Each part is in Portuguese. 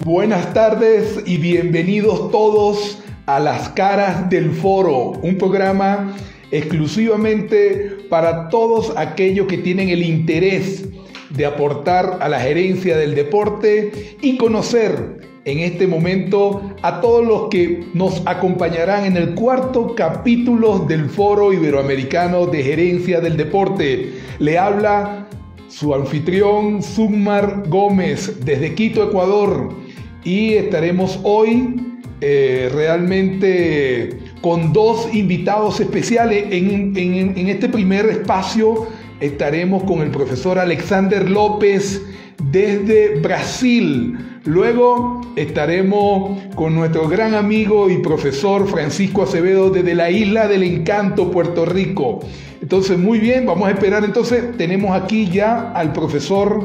Buenas tardes y bienvenidos todos a Las Caras del Foro, un programa exclusivamente para todos aquellos que tienen el interés de aportar a la gerencia del deporte y conocer en este momento a todos los que nos acompañarán en el cuarto capítulo del Foro Iberoamericano de Gerencia del Deporte. Le habla su anfitrión Sumar Gómez desde Quito, Ecuador, y estaremos hoy realmente con dos invitados especiales. En este primer espacio estaremos con el profesor Alexander López desde Brasil. Luego estaremos con nuestro gran amigo y profesor Francisco Acevedo desde la Isla del Encanto, Puerto Rico. Entonces, muy bien, vamos a esperar. Entonces, tenemos aquí ya al profesor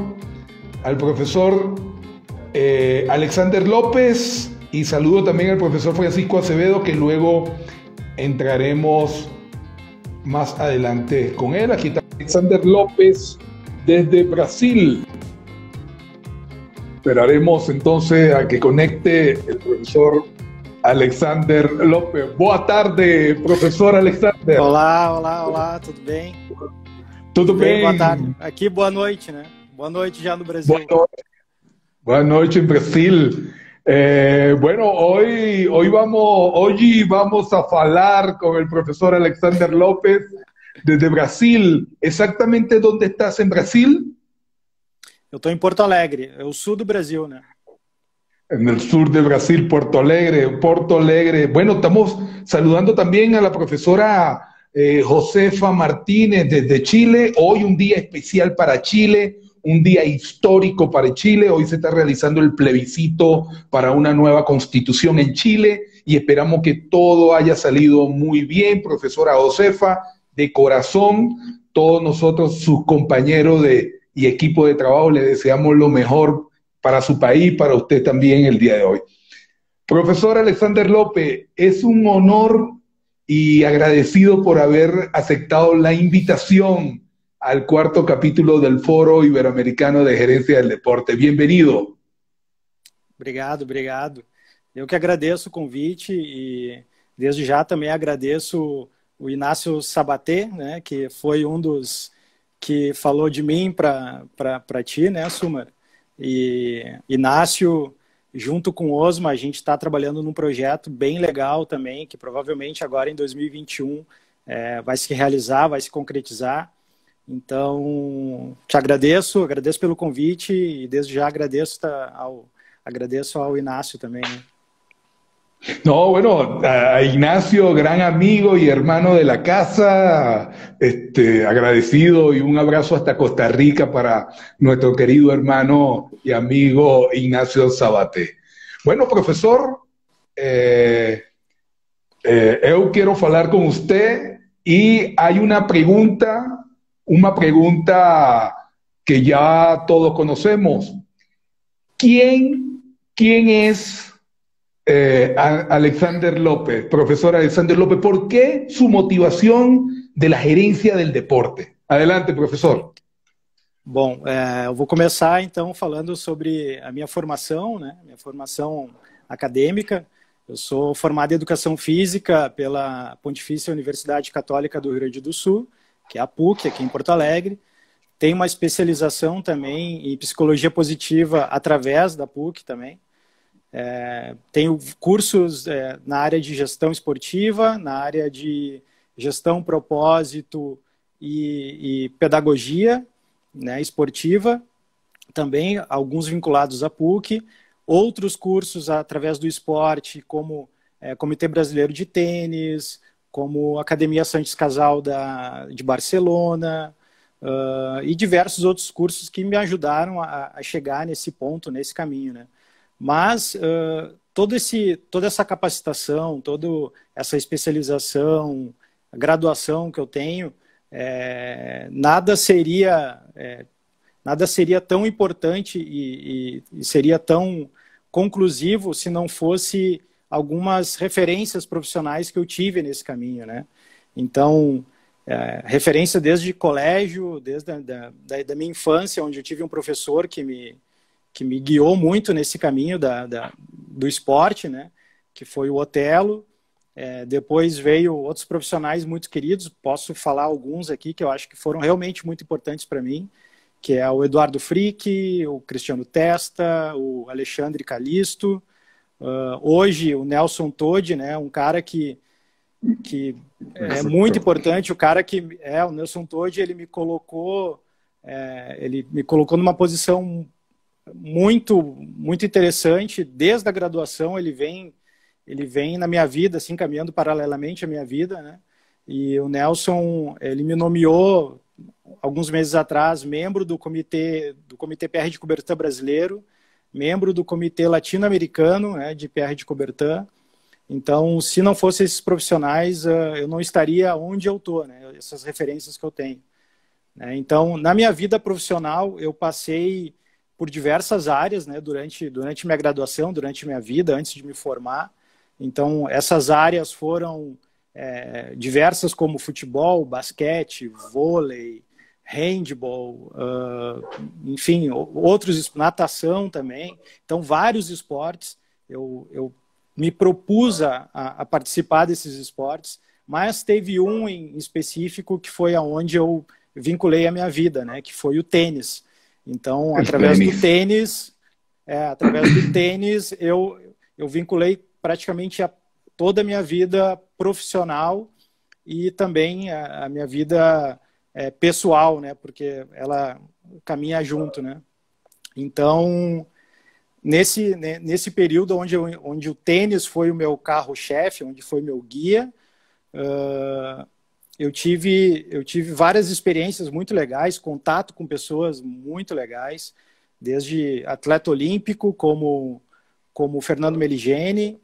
Alexander López, y saludo también al profesor Francisco Acevedo, que luego entraremos más adelante con él. Aquí está Alexander López desde Brasil. Esperaremos entonces a que conecte el profesor Alexander López. Boa tarde, professor Alexander. Olá, tudo bem? Tudo bem? Boa tarde. Aqui, boa noite, né? Boa noite já no Brasil. Boa noite em Brasil. Bueno, hoy vamos a falar con el profesor Alexander López desde Brasil. ¿Exactamente dónde estás en Brasil? Eu estou em Porto Alegre, é o sul do Brasil, né? En el sur de Brasil, Porto Alegre. Bueno, estamos saludando también a la profesora Josefa Martínez desde Chile. Hoy un día especial para Chile, un día histórico para Chile. Hoy se está realizando el plebiscito para una nueva constitución en Chile y esperamos que todo haya salido muy bien. Profesora Josefa, de corazón, todos nosotros, sus compañeros y equipo de trabajo, le deseamos lo mejor para su país, para usted también el día de hoy. Profesor Alexander López, es un honor y agradecido por haber aceptado la invitación al cuarto capítulo del Foro Iberoamericano de Gerencia del Deporte. Bienvenido. Obrigado. Eu que agradeço o convite e desde já também agradeço o Inácio Sabaté, né, que foi um dos que falou de mim para ti, né, Sumar? E Inácio, junto com o Osma, a gente está trabalhando num projeto bem legal também, que provavelmente agora em 2021 vai se realizar, vai se concretizar. Então, te agradeço pelo convite e desde já agradeço ao Inácio também, né? No, bueno, a Ignacio, gran amigo y hermano de la casa, agradecido, y un abrazo hasta Costa Rica para nuestro querido hermano y amigo Ignacio Sabaté. Bueno, profesor, eu quiero hablar con usted y hay una pregunta que ya todos conocemos. ¿Quién es Alexander López, profesor Alexander López? ¿Por qué su motivação de la gerencia del deporte? Adelante, professor. Bom, eu vou começar então falando sobre a minha formação, né? Minha formação acadêmica. Eu sou formado em Educação Física pela Pontifícia Universidade Católica do Rio Grande do Sul, que é a PUC, aqui em Porto Alegre. Tenho uma especialização também em Psicologia Positiva através da PUC também. Tenho cursos na área de gestão esportiva, na área de gestão, propósito e pedagogia, né, esportiva, também alguns vinculados à PUC, outros cursos através do esporte, como Comitê Brasileiro de Tênis, como Academia Santos Casal de Barcelona, e diversos outros cursos que me ajudaram a chegar nesse ponto, nesse caminho, né? Mas toda essa capacitação, toda essa especialização, a graduação que eu tenho, nada seria tão importante e seria tão conclusivo se não fosse algumas referências profissionais que eu tive nesse caminho, né? Então, referência desde colégio, desde da minha infância, onde eu tive um professor que que me guiou muito nesse caminho do esporte, né? Que foi o Otelo. Depois veio outros profissionais muito queridos, posso falar alguns aqui que eu acho que foram realmente muito importantes para mim, que é o Eduardo Frick, o Cristiano Testa, o Alexandre Calisto, hoje o Nelson Todi, né? Um cara que é muito importante, o Nelson Todi, ele me colocou numa posição muito, muito interessante. Desde a graduação ele vem na minha vida, assim, caminhando paralelamente à minha vida, né? E o Nelson, ele me nomeou alguns meses atrás membro do comitê PR de Coubertin brasileiro, membro do comitê latino-americano, né, de PR de Coubertin. Então, se não fossem esses profissionais, eu não estaria onde eu estou, né? Essas referências que eu tenho. Então, na minha vida profissional, eu passei por diversas áreas, né, durante minha graduação, durante minha vida, antes de me formar. Então, essas áreas foram diversas, como futebol, basquete, vôlei, handball, enfim, outros, natação também. Então, vários esportes. Eu me propus a participar desses esportes, mas teve um em específico que foi aonde eu vinculei a minha vida, né, que foi o tênis. Então, através do tênis, eu vinculei praticamente toda a minha vida profissional e também a minha vida pessoal, né, porque ela caminha junto, né. Então, nesse período onde o tênis foi o meu carro-chefe, onde foi meu guia, eu tive várias experiências muito legais, contato com pessoas muito legais, desde atleta olímpico, como o Fernando Meligeni,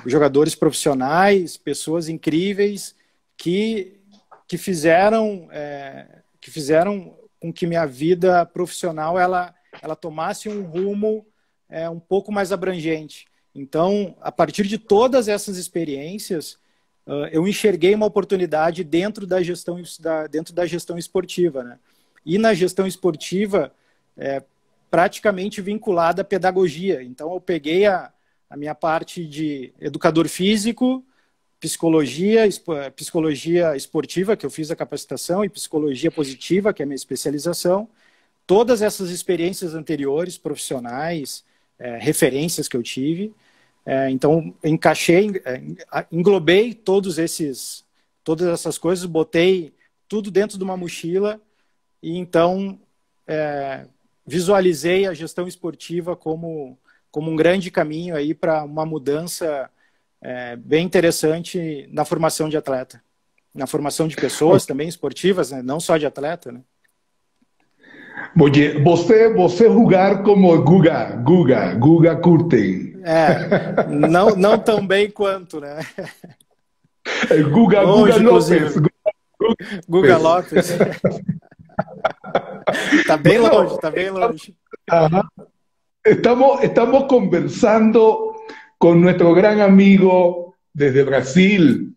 jogadores profissionais, pessoas incríveis que fizeram com que minha vida profissional ela tomasse um rumo um pouco mais abrangente. Então, a partir de todas essas experiências, eu enxerguei uma oportunidade dentro da gestão esportiva, né? E na gestão esportiva, praticamente vinculada à pedagogia. Então, eu peguei a minha parte de educador físico, psicologia esportiva, que eu fiz a capacitação, e psicologia positiva, que é a minha especialização. Todas essas experiências anteriores, profissionais, referências que eu tive. Então, englobei todas essas coisas, botei tudo dentro de uma mochila e, então, visualizei a gestão esportiva como um grande caminho aí para uma mudança bem interessante na formação de atleta, na formação de pessoas também esportivas, né? Não só de atleta, né? Oye, você jogar como Guga curte. Não tão bem quanto, né? Guga Lopes. Guga Lopes. Tá bem longe. Estamos conversando con nuestro gran amigo desde Brasil,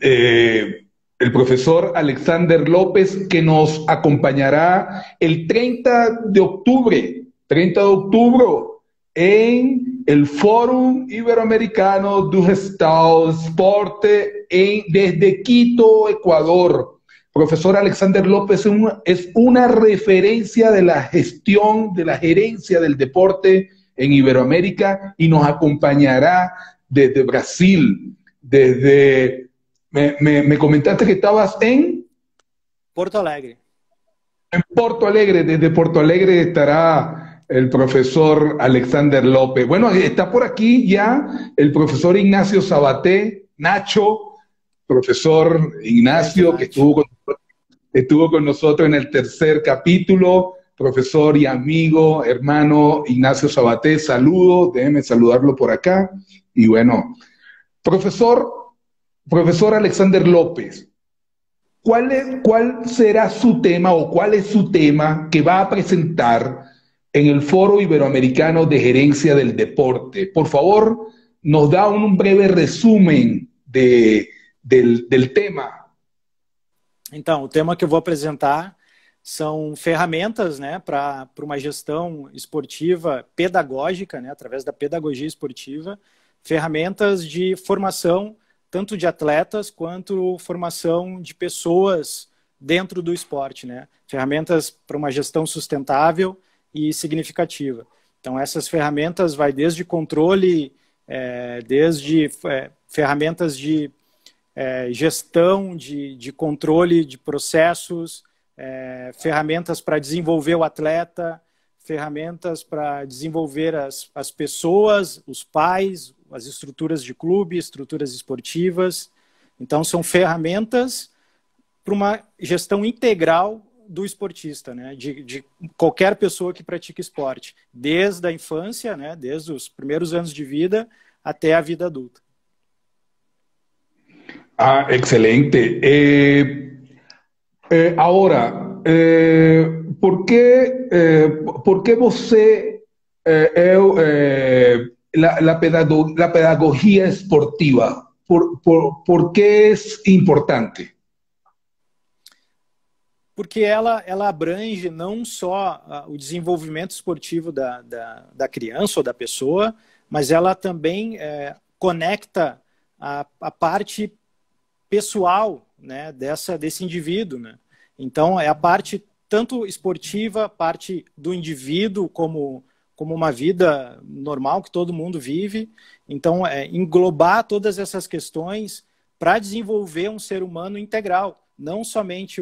el profesor Alexander López, que nos acompañará el 30 de octubre en el Fórum Iberoamericano do Gestalt Sport desde Quito, Ecuador. Profesor Alexander López es una referencia de la gestión, de la gerencia del deporte en Iberoamérica y nos acompañará desde Brasil, me comentaste que estabas en Porto Alegre. En Porto Alegre, desde Porto Alegre estará el profesor Alexander López. Bueno, está por aquí ya el profesor Ignacio Sabaté, Nacho, profesor Ignacio, que estuvo con nosotros en el tercer capítulo. Profesor y amigo, hermano Ignacio Sabaté, saludo, déjeme saludarlo por acá. Y bueno, profesor Alexander López, ¿cuál será su tema o cuál es su tema que va a presentar en el Foro Iberoamericano de Gerencia del Deporte? Por favor, nos da un breve resumen del tema. Então, o tema que eu vou apresentar são ferramentas, né, para uma gestão esportiva pedagógica, né, através da pedagogia esportiva, ferramentas de formação tanto de atletas quanto formação de pessoas dentro do esporte, né? Ferramentas para uma gestão sustentável e significativa. Então, essas ferramentas vai desde controle, desde ferramentas de gestão, de controle de processos, ferramentas para desenvolver o atleta, ferramentas para desenvolver as pessoas, os pais, as estruturas de clube, estruturas esportivas. Então, são ferramentas para uma gestão integral do esportista, né? De qualquer pessoa que pratica esporte, desde a infância, né? Desde os primeiros anos de vida até a vida adulta. Ah, excelente. Agora, por que você la pedagogía esportiva? ¿Por qué es importante? Porque ela abrange não só o desenvolvimento esportivo da criança ou da pessoa, mas ela também conecta a parte pessoal, né, desse indivíduo, né? Então, é a parte tanto esportiva, a parte do indivíduo como uma vida normal que todo mundo vive. Então, englobar todas essas questões para desenvolver um ser humano integral. Não somente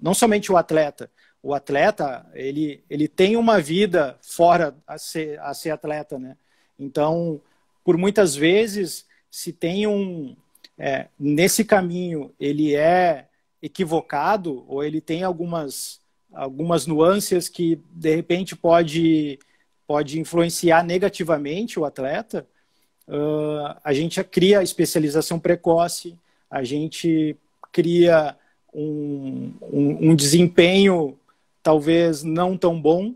não somente o atleta. O atleta, ele tem uma vida fora a ser atleta, né? Então, por muitas vezes, se tem nesse caminho, ele é equivocado ou ele tem algumas nuances que, de repente, pode influenciar negativamente o atleta, a gente cria especialização precoce, a gente cria um desempenho talvez não tão bom,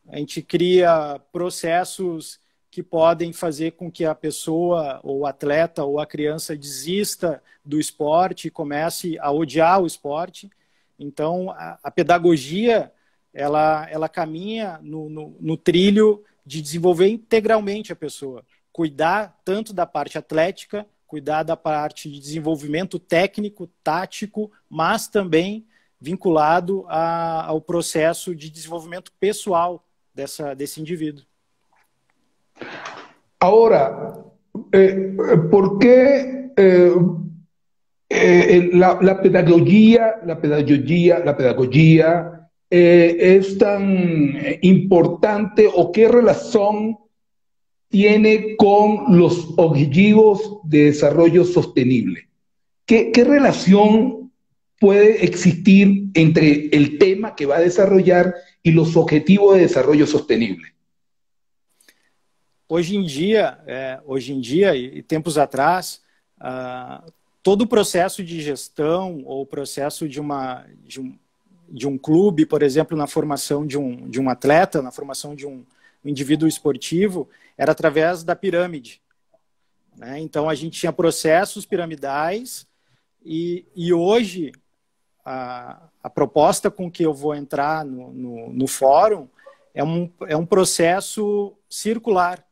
a gente cria processos que podem fazer com que a pessoa, ou o atleta, ou a criança desista do esporte e comece a odiar o esporte. Então, a pedagogia, ela caminha no trilho de desenvolver integralmente a pessoa, cuidar tanto da parte atlética, cuidar da parte de desenvolvimento técnico, tático, mas também vinculado ao processo de desenvolvimento pessoal desse indivíduo. Ahora, ¿por qué la pedagogía es tan importante o qué relación tiene con los objetivos de desarrollo sostenible? ¿Qué relación puede existir entre el tema que va a desarrollar y los objetivos de desarrollo sostenible? Hoje em dia e tempos atrás, todo o processo de gestão ou o processo de um clube, por exemplo, na formação de um atleta, na formação de um indivíduo esportivo, era através da pirâmide, né? Então, a gente tinha processos piramidais e hoje a proposta com que eu vou entrar no fórum é um processo circular.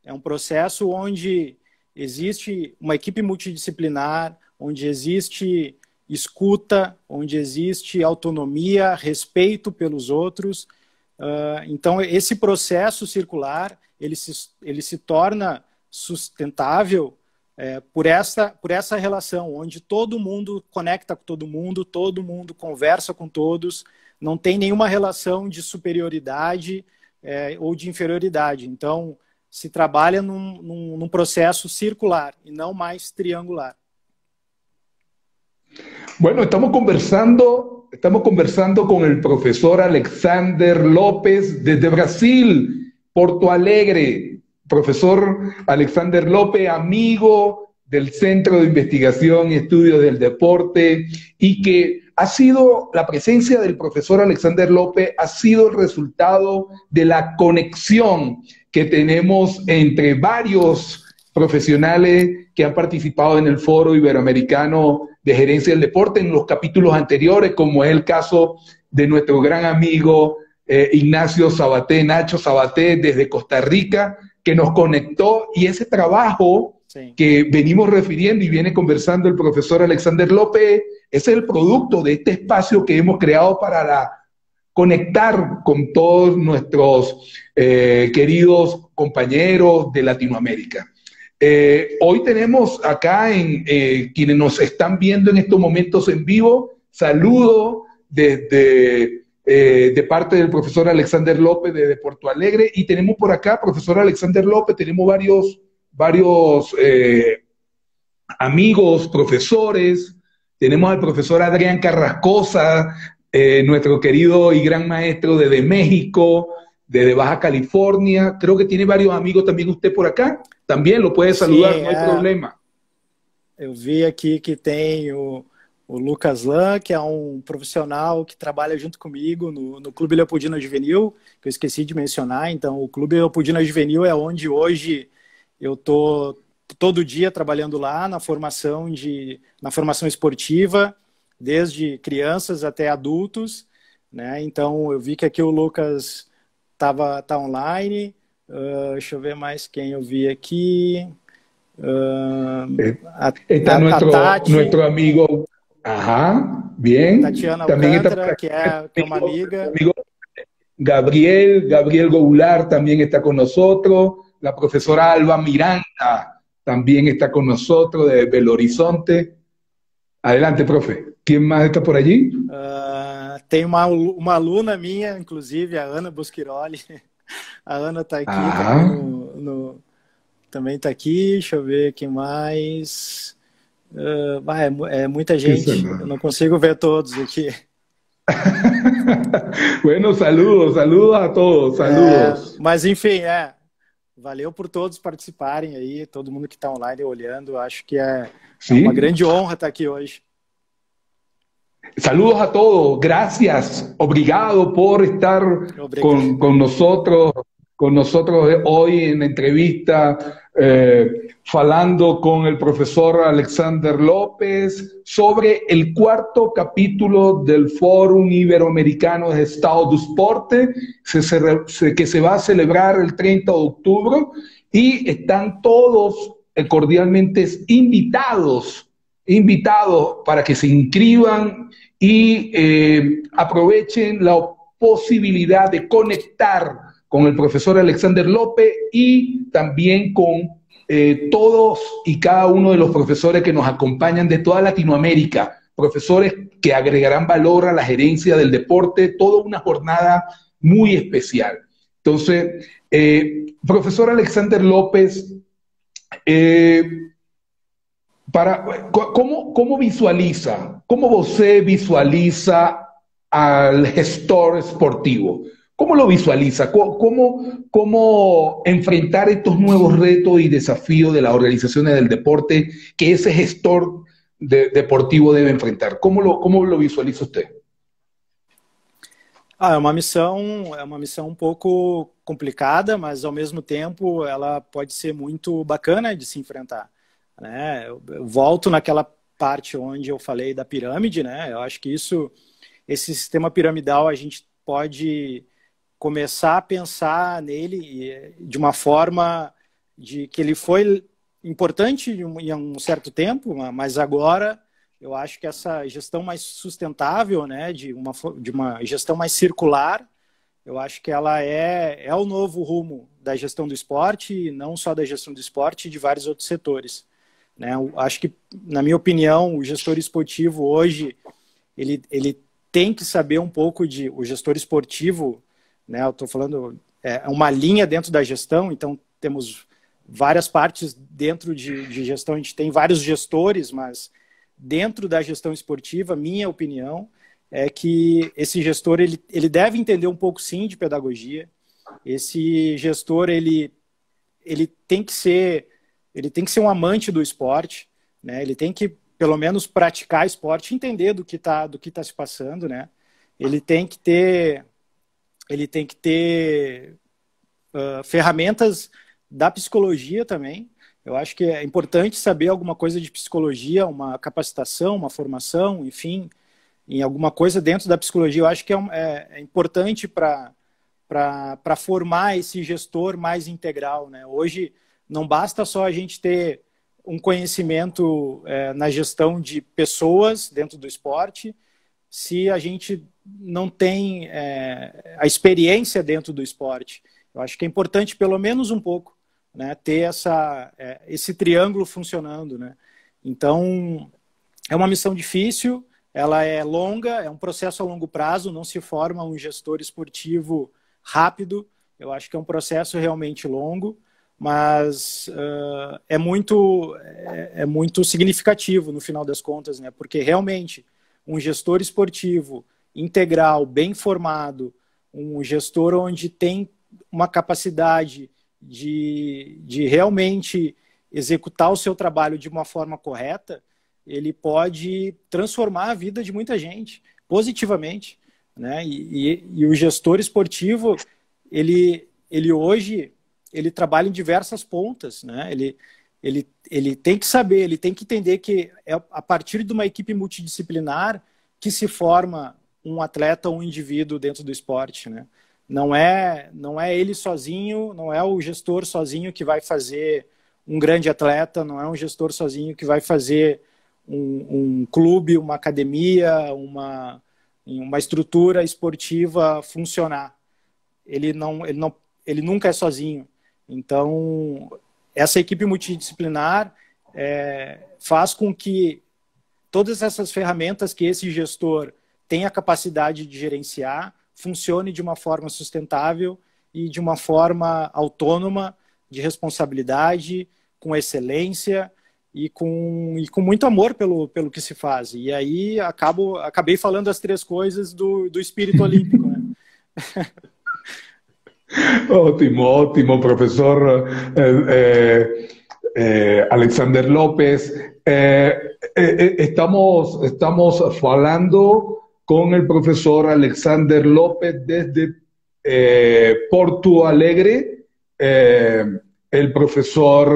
É um processo onde existe uma equipe multidisciplinar, onde existe escuta, onde existe autonomia, respeito pelos outros. Então, esse processo circular, ele se torna sustentável por essa relação, onde todo mundo conecta com todo mundo conversa com todos, não tem nenhuma relação de superioridade ou de inferioridade. Então, se trabalha num processo circular e não mais triangular. Bueno, estamos conversando con el profesor Alexander López desde Brasil, Porto Alegre. Profesor Alexander López, amigo del Centro de Investigación y Estudio del Deporte, y que la presencia del profesor Alexander López ha sido el resultado de la conexión que tenemos entre varios profesionales que han participado en el Foro Iberoamericano de gerencia del deporte en los capítulos anteriores, como es el caso de nuestro gran amigo Ignacio Sabaté, Nacho Sabaté, desde Costa Rica, que nos conectó, y ese trabajo que venimos refiriendo y viene conversando el profesor Alexander López, ese es el producto de este espacio que hemos creado para conectar con todos nuestros queridos compañeros de Latinoamérica. Hoy tenemos acá quienes nos están viendo en estos momentos en vivo, saludo desde de parte del profesor Alexander López de Porto Alegre, y tenemos por acá, profesor Alexander López, tenemos varios amigos, profesores. Tenemos al profesor Adrián Carrascosa, nuestro querido y gran maestro desde México, desde Baja California. Creo que tiene varios amigos también usted por acá. También lo puede saludar, sim, não hay problema. Eu vi aqui que tem o Lucas Lan, que é um profissional que trabalha junto comigo no Clube Leopoldina Juvenil, que eu esqueci de mencionar. Então, o Clube Leopoldina Juvenil é onde hoje eu estou todo dia trabalhando lá na formação esportiva, desde crianças até adultos, né? Então, eu vi que aqui o Lucas tá online. Deixa eu ver mais quem eu vi aqui. Está nuestro amigo. Ajá, bien. Tatiana Alcântara, que é uma amiga. Amigo Gabriel Goulart también está con nosotros. La profesora Alba Miranda también está con nosotros de Belo Horizonte. Adelante, profe. ¿Quién más está por allí? Tem uma aluna minha, inclusive, a Ana Boschiroli. A Ana está aqui, também está aqui. Deixa eu ver quem mais. É muita gente, eu não consigo ver todos aqui. Bueno, saludos a todos, saludos. Mas enfim, valeu por todos participarem aí, todo mundo que está online olhando. Acho que é uma grande honra estar aqui hoje. Saludos a todos, gracias, obrigado por estar con nosotros hoy en la entrevista, falando con el profesor Alexander López sobre el cuarto capítulo del Fórum Iberoamericano de Estado do Esporte, que se va a celebrar el 30 de octubre, y están todos cordialmente invitados para que se inscriban y aprovechen la posibilidad de conectar con el profesor Alexander López y también con todos y cada uno de los profesores que nos acompañan de toda Latinoamérica, profesores que agregarán valor a la gerencia del deporte, toda una jornada muy especial. Entonces, profesor Alexander López, ¿cómo você visualiza al gestor esportivo? ¿Cómo lo visualiza? ¿Cómo enfrentar estos nuevos retos y desafíos de las organizaciones del deporte que ese gestor deportivo debe enfrentar? ¿Cómo lo visualiza usted? É uma missão um pouco complicada, mas ao mesmo tempo ela pode ser muito bacana de se enfrentar, né? Eu volto naquela parte onde eu falei da pirâmide, né? Eu acho que esse sistema piramidal a gente pode começar a pensar nele de uma forma de que ele foi importante em um certo tempo, mas agora eu acho que essa gestão mais sustentável, né, de uma gestão mais circular, eu acho que ela é o novo rumo da gestão do esporte, e não só da gestão do esporte, de vários outros setores, né? Eu acho que, na minha opinião, o gestor esportivo hoje, ele tem que saber um pouco o gestor esportivo, né? Eu estou falando, é uma linha dentro da gestão, então temos várias partes dentro de gestão, a gente tem vários gestores, mas dentro da gestão esportiva, minha opinião é que esse gestor ele deve entender um pouco, sim, de pedagogia. Esse gestor ele tem que ser um amante do esporte, né? Ele tem que pelo menos praticar esporte, entender do que tá se passando, né? Ele tem que ter ferramentas da psicologia também. Eu acho que é importante saber alguma coisa de psicologia, uma capacitação, uma formação, enfim, em alguma coisa dentro da psicologia. Eu acho que é importante para formar esse gestor mais integral, né? Hoje não basta só a gente ter um conhecimento na gestão de pessoas dentro do esporte, se a gente não tem a experiência dentro do esporte. Eu acho que é importante, pelo menos um pouco, né, ter esse triângulo funcionando, né? Então, é uma missão difícil, ela é longa, é um processo a longo prazo, não se forma um gestor esportivo rápido. Eu acho que é um processo realmente longo, mas é muito significativo no final das contas, né? Porque realmente um gestor esportivo integral, bem formado, um gestor onde tem uma capacidade de realmente executar o seu trabalho de uma forma correta, ele pode transformar a vida de muita gente positivamente, né? E o gestor esportivo, ele hoje trabalha em diversas pontas, né? Ele tem que saber, ele tem que entender que é a partir de uma equipe multidisciplinar que se forma um atleta ou um indivíduo dentro do esporte, né? Não é ele sozinho, não é o gestor sozinho que vai fazer um grande atleta, não é um gestor sozinho que vai fazer um clube, uma academia, uma estrutura esportiva funcionar. Ele nunca é sozinho. Então, essa equipe multidisciplinar faz com que todas essas ferramentas que esse gestor tem a capacidade de gerenciar funcione de uma forma sustentável e de uma forma autônoma, de responsabilidade, com excelência e com muito amor pelo que se faz. E aí acabei falando as três coisas do espírito olímpico, né? Ótimo, ótimo, profesor Alexander López. Estamos hablando con el profesor Alexander López desde Porto Alegre. El profesor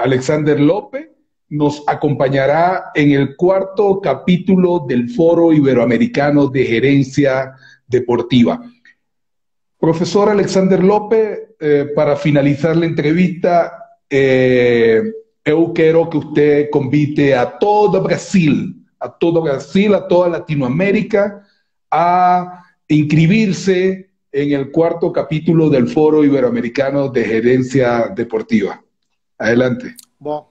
Alexander López nos acompañará en el cuarto capítulo del Foro Iberoamericano de Gerencia Deportiva. Profesor Alexander López, para finalizar la entrevista, eu quero que usted convite a todo Brasil, a toda Latinoamérica, a inscribirse en el cuarto capítulo del Foro Iberoamericano de Gerencia Deportiva. Adelante. Bom,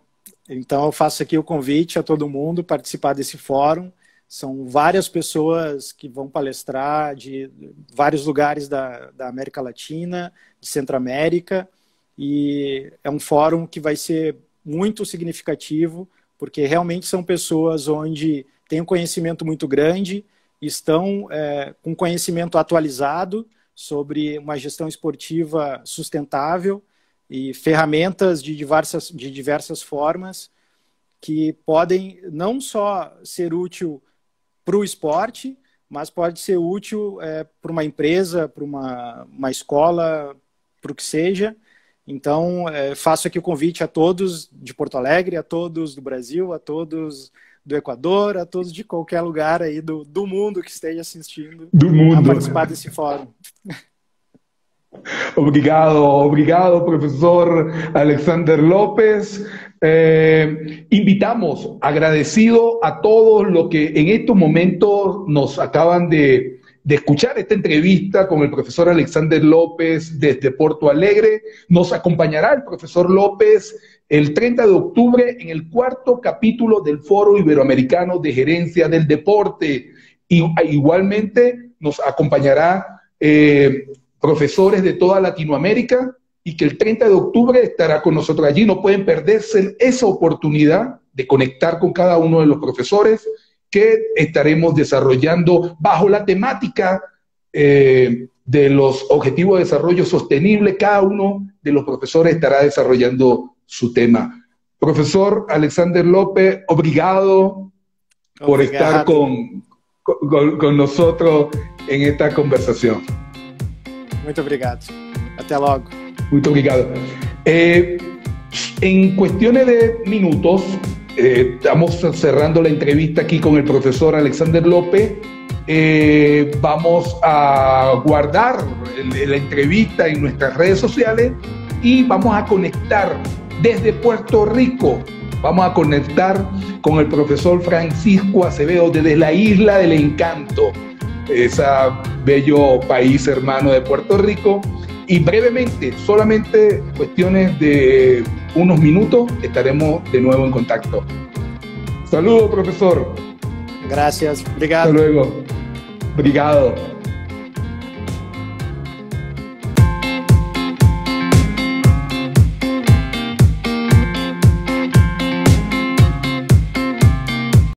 então eu faço aqui o convite a todo mundo participar desse fórum. São várias pessoas que vão palestrar de vários lugares da América Latina, de Centro-América, e é um fórum que vai ser muito significativo, porque realmente são pessoas onde têm um conhecimento muito grande, estão com conhecimento atualizado sobre uma gestão esportiva sustentável e ferramentas de diversas formas que podem não só ser útil para o esporte, mas pode ser útil para uma empresa, para uma escola, para o que seja. Então, faço aqui o convite a todos de Porto Alegre, a todos do Brasil, a todos do Equador, a todos de qualquer lugar aí do mundo que esteja assistindo a participar desse fórum. Obrigado, profesor Alexander López. Invitamos, agradecido a todos los que en estos momentos nos acaban de escuchar esta entrevista con el profesor Alexander López desde Porto Alegre. Nos acompañará el profesor López el 30 de octubre en el cuarto capítulo del Foro Iberoamericano de Gerencia del Deporte. Y igualmente nos acompañará profesores de toda Latinoamérica, y que el 30 de octubre estará con nosotros allí. No pueden perderse esa oportunidad de conectar con cada uno de los profesores que estaremos desarrollando bajo la temática de los Objetivos de Desarrollo Sostenible. Cada uno de los profesores estará desarrollando su tema. Profesor Alexander López, obrigado por estar con nosotros en esta conversación. Muito obrigado. Até logo. Muito obrigado. En cuestiones de minutos, estamos cerrando la entrevista aquí con el profesor Alexander López. Vamos a guardar la entrevista en nuestras redes sociales y vamos a conectar desde Puerto Rico. Vamos a conectar con el profesor Francisco Acevedo desde la Isla del Encanto, ese bello país hermano de Puerto Rico. Y brevemente, solamente cuestiones de unos minutos, estaremos de nuevo en contacto. Saludos, profesor. Gracias. Obrigado. Hasta luego. Obrigado.